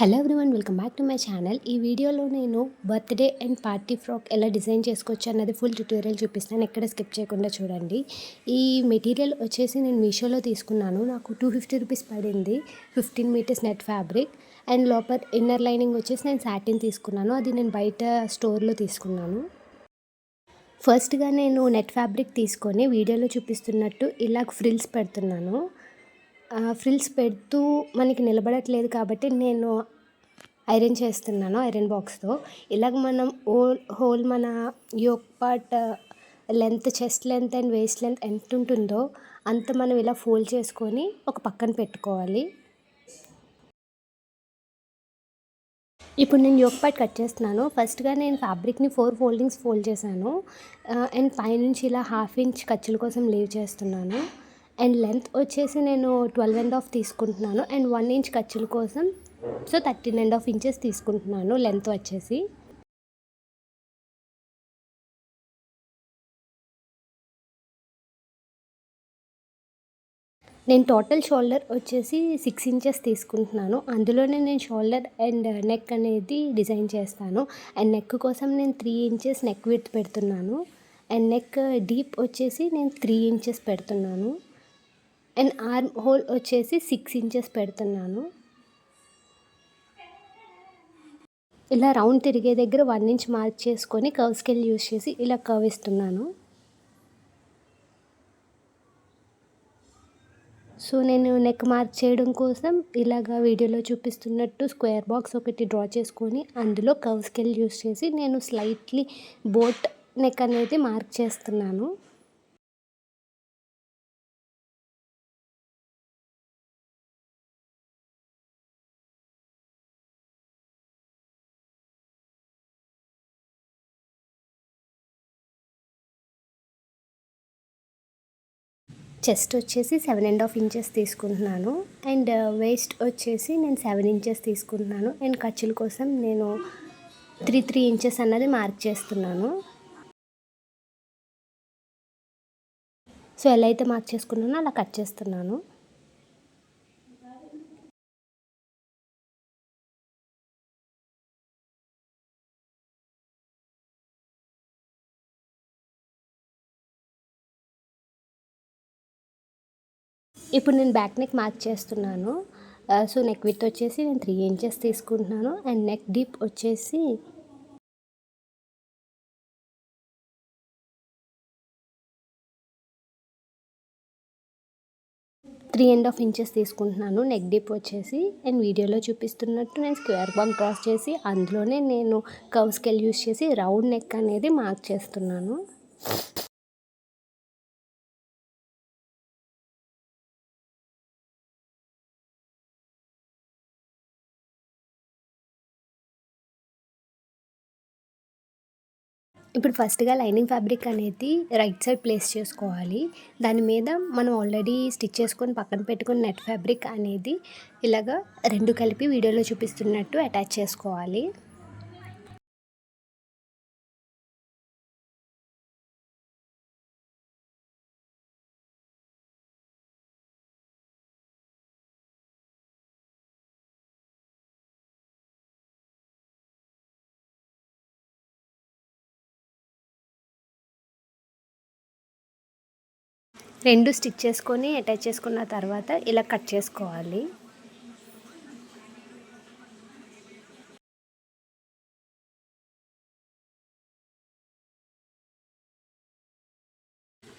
Hello everyone, welcome back to my channel. ఈ వీడియోలో నేను బర్త్‌డే అండ్ పార్టీ ఫ్రాక్ ఎలా డిజైన్ చేసుకోవచ్చు అన్నది ఫుల్ ట్యుటోరియల్ చూపిస్తాను. ఎక్కడ స్కిప్ చేయకుండా చూడండి. ఈ మెటీరియల్ వచ్చేసి నేను మీషోలో తీసుకున్నాను. నాకు 250 రూపీస్ పడింది. 15 మీటర్స్ నెట్ ఫ్యాబ్రిక్ అండ్ లోపల ఇన్నర్ లైనింగ్ వచ్చేసి నేను సాటిన్ తీసుకున్నాను. అది నేను బయట స్టోర్‌లో తీసుకున్నాను. ఫస్ట్‌గా నేను నెట్ ఫ్యాబ్రిక్ తీసుకొని వీడియోలో చూపిస్తున్నట్టు ఇలా ఫ్రిల్స్ పెడుతున్నాను. ఫ్రిల్స్ పెడుతూ మనకి నిలబడట్లేదు కాబట్టి నేను ఐరన్ చేస్తున్నాను ఐరన్ బాక్స్‌తో. ఇలాగ మనం హోల్ మన yoke part length, chest length and waist length ఎంత ఉంటుందో అంత మనం ఇలా ఫోల్డ్ చేసుకొని ఒక పక్కన పెట్టుకోవాలి. ఇప్పుడు నేను యోక్ పార్ట్ కట్ చేస్తున్నాను. ఫస్ట్‌గా నేను ఫ్యాబ్రిక్‌ని 4 ఫోల్డింగ్స్ ఫోల్డ్ చేశాను. అండ్ పైనుంచి ఇలా 1/2 ఇంచ్ ఖర్చుల కోసం లీవ్ చేస్తున్నాను. అండ్ లెంత్ వచ్చేసి నేను 12.5 తీసుకుంటున్నాను. అండ్ 1 ఇంచ్ ఖర్చుల కోసం 13.5 ఇంచెస్ తీసుకుంటున్నాను లెంత్ వచ్చేసి. నేను టోటల్ షోల్డర్ వచ్చేసి 6 ఇంచెస్ తీసుకుంటున్నాను. అందులోనే నేను షోల్డర్ అండ్ నెక్ అనేది డిజైన్ చేస్తాను. అండ్ నెక్ కోసం నేను 3 ఇంచెస్ నెక్ విడ్త్ పెడుతున్నాను. అండ్ నెక్ డీప్ వచ్చేసి నేను 3 ఇంచెస్ పెడుతున్నాను. అండ్ ఆర్మ్ హోల్ వచ్చేసి 6 ఇంచెస్ పెడుతున్నాను. ఇలా రౌండ్ తిరిగే దగ్గర 1 ఇంచ్ మార్క్ చేసుకొని కర్వ్ స్కేల్ యూజ్ చేసి ఇలా కర్వ్ ఇస్తున్నాను. సో నేను నెక్ మార్క్ చేయడం కోసం ఇలాగా వీడియోలో చూపిస్తున్నట్టు స్క్వేర్ బాక్స్ ఒకటి డ్రా చేసుకొని అందులో కర్వ్ స్కేల్ యూజ్ చేసి నేను స్లైట్లీ బోట్ నెక్ అనేది మార్క్ చేస్తున్నాను. చెస్ట్ వచ్చేసి 7.5 ఇంచెస్ తీసుకుంటున్నాను. అండ్ వేస్ట్ వచ్చేసి నేను 7 ఇంచెస్ తీసుకుంటున్నాను. అండ్ ఖర్చుల కోసం నేను 3 ఇంచెస్ అన్నది మార్క్ చేస్తున్నాను. సో ఎలా అయితే మార్క్ చేసుకున్నానో అలా కట్ చేస్తున్నాను. ఇప్పుడు నేను బ్యాక్ నెక్ మార్క్ చేస్తున్నాను. సో నెక్ విడ్త్ వచ్చేసి నేను 3 ఇంచెస్ తీసుకుంటున్నాను. అండ్ నెక్ డీప్ వచ్చేసి 3.5 ఇంచెస్ తీసుకుంటున్నాను నెక్ డీప్ వచ్చేసి. అండ్ వీడియోలో చూపిస్తున్నట్టు నేను స్క్వేర్ బాక్స్ డ్రా చేసి అందులోనే నేను కర్వ్ స్కేల్ యూజ్ చేసి రౌండ్ నెక్ అనేది మార్క్ చేస్తున్నాను. ఇప్పుడు ఫస్ట్‌గా లైనింగ్ ఫ్యాబ్రిక్ అనేది రైట్ సైడ్ ప్లేస్ చేసుకోవాలి. దాని మీద మనం ఆల్రెడీ స్టిచ్ చేసుకొని పక్కన పెట్టుకున్న నెట్ ఫ్యాబ్రిక్ అనేది ఇలాగా 2 కలిపి వీడియోలో చూపిస్తున్నట్టు అటాచ్ చేసుకోవాలి. రెండు స్టిచ్ చేసుకొని అటాచ్ చేసుకున్న తర్వాత ఇలా కట్ చేసుకోవాలి.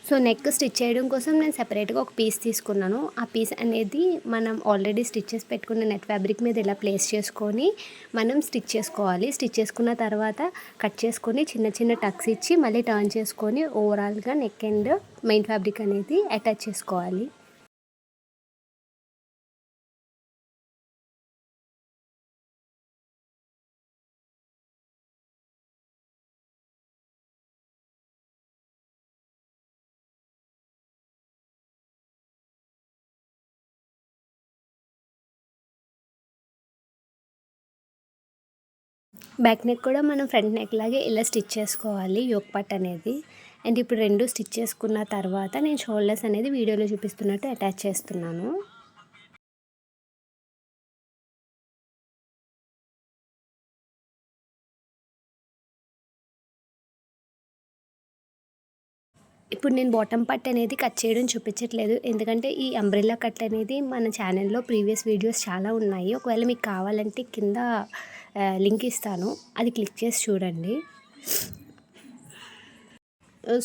సో నెక్ స్టిచ్ చేయడం కోసం నేను సెపరేట్గా ఒక పీస్ తీసుకున్నాను. ఆ పీస్ అనేది మనం ఆల్రెడీ స్టిచ్ చేసి పెట్టుకున్న నెట్ ఫ్యాబ్రిక్ మీద ఇలా ప్లేస్ చేసుకొని మనం స్టిచ్ చేసుకోవాలి. స్టిచ్ చేసుకున్న తర్వాత కట్ చేసుకొని చిన్న చిన్న టక్స్ ఇచ్చి మళ్ళీ టర్న్ చేసుకొని ఓవరాల్గా నెక్ అండ్ మెయిన్ ఫ్యాబ్రిక్ అనేది అటాచ్ చేసుకోవాలి. బ్యాక్ నెక్ కూడా మనం ఫ్రంట్ నెక్ లాగే ఇలా స్టిచ్ చేసుకోవాలి యోక్ పార్ట్ అనేది. అండ్ ఇప్పుడు రెండు స్టిచ్ చేసుకున్న తర్వాత నేను షోల్డర్స్ అనేది వీడియోలో చూపిస్తున్నట్టు అటాచ్ చేస్తున్నాను. ఇప్పుడు నేను బాటమ్ పార్ట్ అనేది కట్ చేయడం చూపించట్లేదు. ఎందుకంటే ఈ అంబ్రెల్లా కట్ అనేది మన ఛానల్‌లో ప్రీవియస్ వీడియోస్ చాలా ఉన్నాయి. ఒకవేళ మీకు కావాలంటే కింద లింక్ ఇస్తాను. అది క్లిక్ చేసి చూడండి.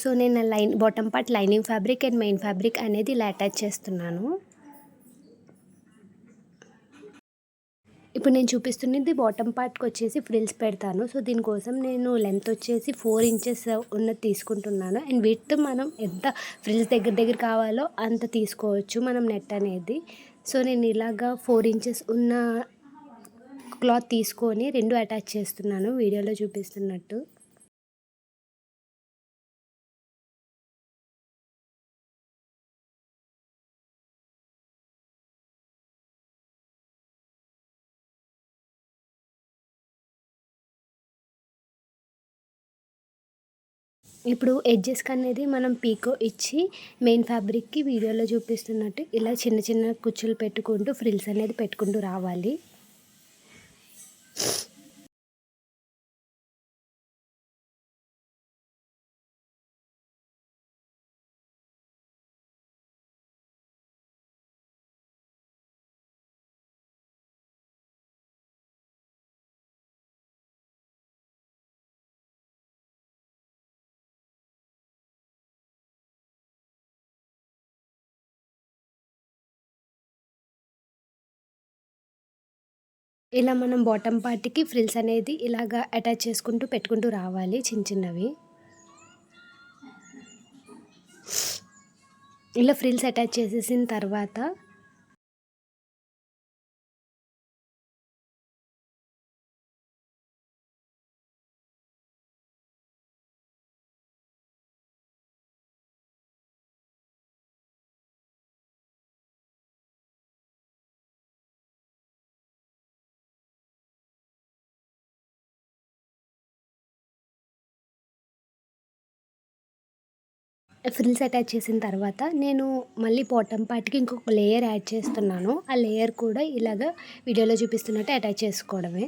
సో నేను bottom part lining fabric and main fabric అనేది ఇలా అటాచ్ చేస్తున్నాను. ఇప్పుడు నేను చూపిస్తున్నది బాటమ్ పార్ట్కి వచ్చేసి ఫ్రిల్స్ పెడతాను. సో దీనికోసం నేను లెంత్ వచ్చేసి 4 ఇంచెస్ ఉన్నది తీసుకుంటున్నాను. అండ్ విడ్త్ మనం ఎంత ఫ్రిల్స్ దగ్గర కావాలో అంత తీసుకోవచ్చు మనం నెట్ అనేది. సో నేను ఇలాగా 4 ఇంచెస్ ఉన్న క్లాత్ తీసుకొని 2 అటాచ్ చేస్తున్నాను వీడియోలో చూపిస్తున్నట్టు. ఇప్పుడు ఎడ్జెస్కి అనేది మనం పీకో ఇచ్చి మెయిన్ ఫ్యాబ్రిక్కి వీడియోలో చూపిస్తున్నట్టు ఇలా చిన్న చిన్న కుచ్చులు పెట్టుకుంటూ ఫ్రిల్స్ అనేది పెట్టుకుంటూ రావాలి. ఇలా మనం బాటమ్ పార్ట్‌కి ఫ్రిల్స్ అనేది ఇలాగా అటాచ్ చేసుకుంటూ పెట్టుకుంటూ రావాలి చిన్నవి. ఇలా ఫ్రిల్స్ అటాచ్ చేసేసిన తర్వాత ఫ్రిల్స్ అటాచ్ చేసిన తర్వాత నేను మళ్ళీ బాటమ్ పార్ట్‌కి ఇంకొక లేయర్ యాడ్ చేస్తున్నాను. ఆ లేయర్ కూడా ఇలాగ వీడియోలో చూపిస్తున్నట్టు అటాచ్ చేసుకోవడమే.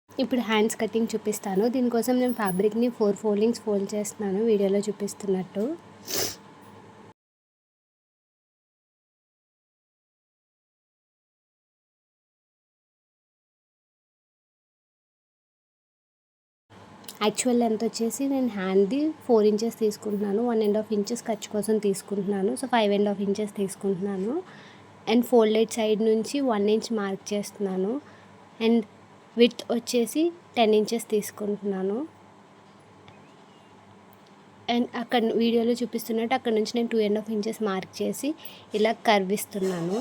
ఇప్పుడు హ్యాండ్స్ కటింగ్ చూపిస్తాను. దీనికోసం నేను ఫ్యాబ్రిక్‌ని 4 ఫోల్డింగ్స్ ఫోల్డ్ చేస్తున్నాను వీడియోలో చూపిస్తున్నట్టు. యాక్చువల్ లెంత్ వచ్చేసి నేను హ్యాండ్‌ది 4 ఇంచెస్ తీసుకుంటున్నాను. 1½ ఇంచెస్ ఖర్చు కోసం తీసుకుంటున్నాను. సో 5½ ఇంచెస్ తీసుకుంటున్నాను. అండ్ ఫోల్డెడ్ సైడ్ నుంచి 1 ఇంచ్ మార్క్ చేస్తున్నాను. అండ్ విడ్త్ వచ్చేసి 10 ఇంచెస్ తీసుకుంటున్నాను. అండ్ అక్కడ వీడియోలో చూపిస్తున్నట్టు అక్కడ నుంచి నేను 2½ ఇంచెస్ మార్క్ చేసి ఇలా కర్వ్ ఇస్తున్నాను.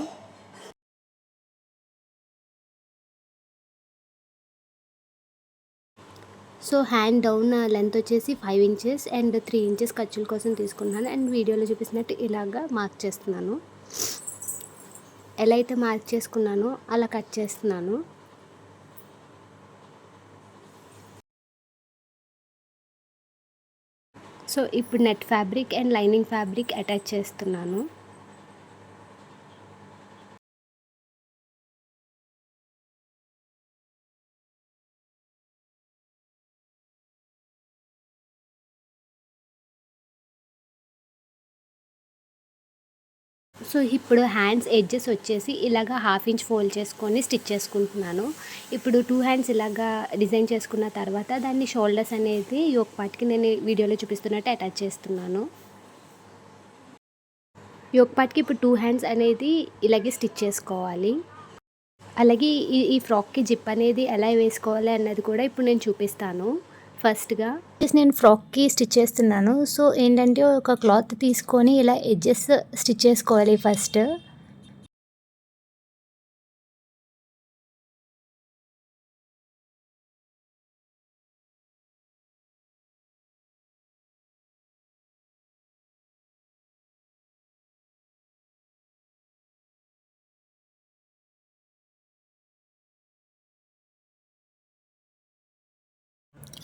సో హ్యాండ్ డౌన్ లెంత్ వచ్చేసి 5 ఇంచెస్ అండ్ 3 ఇంచెస్ ఖర్చుల కోసం తీసుకున్నాను. అండ్ వీడియోలో చూపిస్తున్నట్టు ఇలాగా మార్క్ చేస్తున్నాను. ఎలా అయితే మార్క్ చేసుకున్నానో అలా కట్ చేస్తున్నాను. సో ఇప్పుడు net fabric and lining fabric attach చేస్తున్నాను. సో ఇప్పుడు హ్యాండ్స్ ఎడ్జెస్ వచ్చేసి ఇలాగా 1/2 ఇంచ్ ఫోల్డ్ చేసుకొని స్టిచ్ చేసుకుంటున్నాను. ఇప్పుడు 2 హ్యాండ్స్ ఇలాగా డిజైన్ చేసుకున్న తర్వాత దాన్ని షోల్డర్స్ అనేది యోక్ పార్ట్‌కి నేను వీడియోలో చూపిస్తున్నట్టు అటాచ్ చేస్తున్నాను. యోక్ పార్ట్‌కి ఇప్పుడు 2 హ్యాండ్స్ అనేది ఇలాగే స్టిచ్ చేసుకోవాలి. అలాగే ఈ ఫ్రాక్‌కి జిప్ అనేది ఎలా వేసుకోవాలి అన్నది కూడా ఇప్పుడు నేను చూపిస్తాను. ఫస్ట్‌గా నేను ఫ్రాక్‌కి స్టిచ్ చేస్తున్నాను. సో ఏంటంటే ఒక క్లాత్ తీసుకొని ఇలా ఎడ్జెస్ స్టిచ్ చేసుకోవాలి ఫస్ట్.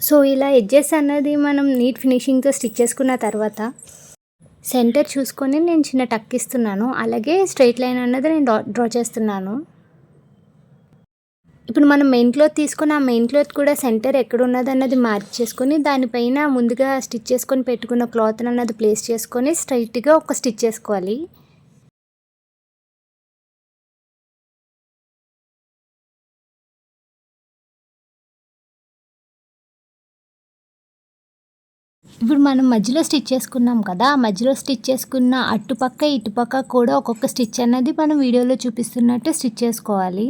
సో ఇలా ఎడ్జెస్ అన్నది మనం నీట్ ఫినిషింగ్‌తో స్టిచ్ చేసుకున్న తర్వాత సెంటర్ చూసుకొని నేను చిన్న టక్ ఇస్తున్నాను. అలాగే స్ట్రెయిట్ లైన్ అన్నది నేను డ్రా చేస్తున్నాను. ఇప్పుడు మనం మెయిన్ క్లాత్ తీసుకొని ఆ మెయిన్ క్లాత్ కూడా సెంటర్ ఎక్కడ ఉన్నదన్నది మార్క్ చేసుకొని దానిపైన ముందుగా స్టిచ్ చేసుకొని పెట్టుకున్న క్లాత్ అన్నది ప్లేస్ చేసుకొని స్ట్రైట్గా ఒక స్టిచ్ చేసుకోవాలి. ఇప్పుడు మనం మధ్యలో స్టిచ్ చేసుకున్నాం కదా, ఆ మధ్యలో స్టిచ్ చేసుకున్న అటుపక్క ఇటుపక్క కూడా ఒక్కొక్క స్టిచ్ అన్నది మనం వీడియోలో చూపిస్తున్నట్టు స్టిచ్ చేసుకోవాలి.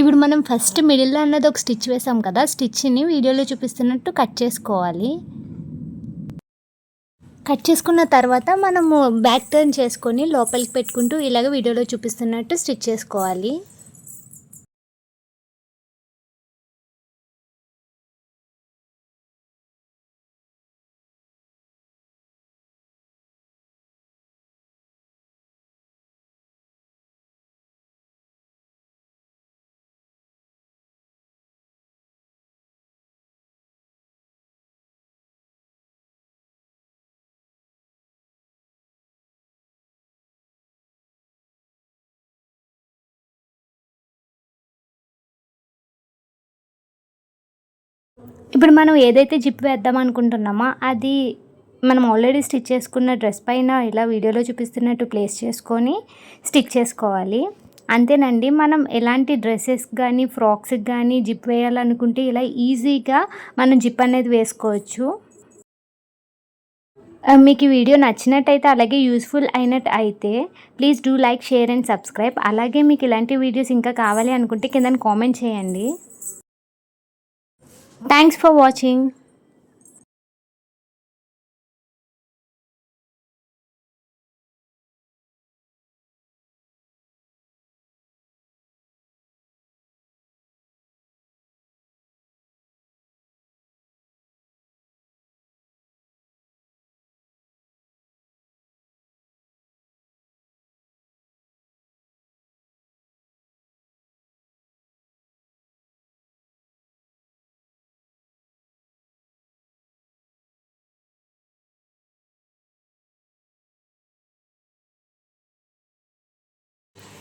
ఇప్పుడు మనం ఫస్ట్ మిడిల్లో అన్నది ఒక స్టిచ్ వేసాం కదా, స్టిచ్ని వీడియోలో చూపిస్తున్నట్టు కట్ చేసుకోవాలి. కట్ చేసుకున్న తర్వాత మనము బ్యాక్ టర్న్ చేసుకొని లోపలికి పెట్టుకుంటూ ఇలాగ వీడియోలో చూపిస్తున్నట్టు స్టిచ్ చేసుకోవాలి. ఇప్పుడు మనం ఏదైతే జిప్ వేద్దాం అనుకుంటున్నామో అది మనం ఆల్రెడీ స్టిచ్ చేసుకున్న డ్రెస్ పైన ఇలా వీడియోలో చూపిస్తున్నట్టు ప్లేస్ చేసుకొని స్టిచ్ చేసుకోవాలి. అంతేనండి. మనం ఎలాంటి డ్రెస్సెస్ కానీ ఫ్రాక్స్కి కానీ జిప్ వేయాలనుకుంటే ఇలా ఈజీగా మనం జిప్ అనేది వేసుకోవచ్చు. మీకు ఈ వీడియో నచ్చినట్టయితే అలాగే యూస్ఫుల్ అయినట్టు అయితే please do like, share and subscribe. అలాగే మీకు ఇలాంటి వీడియోస్ ఇంకా కావాలి అనుకుంటే కింద కామెంట్ చేయండి. Thanks for watching.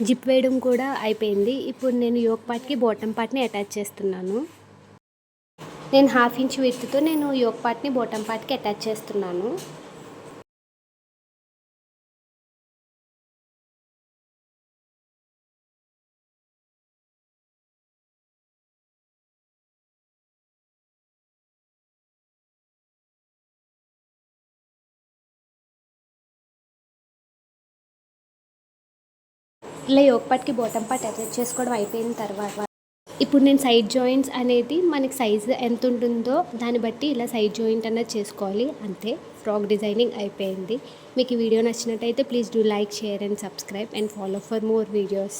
జిప్ వేయడం కూడా అయిపోయింది. ఇప్పుడు నేను యోక్ పార్ట్కి బాటమ్ పార్ట్ని అటాచ్ చేస్తున్నాను. నేను 1/2 ఇంచ్ విడ్త్తో నేను యోక్ పార్ట్ని బాటమ్ పార్ట్కి అటాచ్ చేస్తున్నాను. ఇలా యోక్ పార్ట్కి బాటమ్ పార్ట్ అటాచ్ చేసుకోవడం అయిపోయిన తర్వాత ఇప్పుడు నేను సైడ్ జాయింట్స్ అనేది మనకి సైజు ఎంత ఉంటుందో దాన్ని బట్టి ఇలా సైడ్ జాయింట్ అనేది చేసుకోవాలి. అంతే, ఫ్రాక్ డిజైనింగ్ అయిపోయింది. మీకు ఈ వీడియో నచ్చినట్టయితే please do like, share and subscribe and follow for more videos.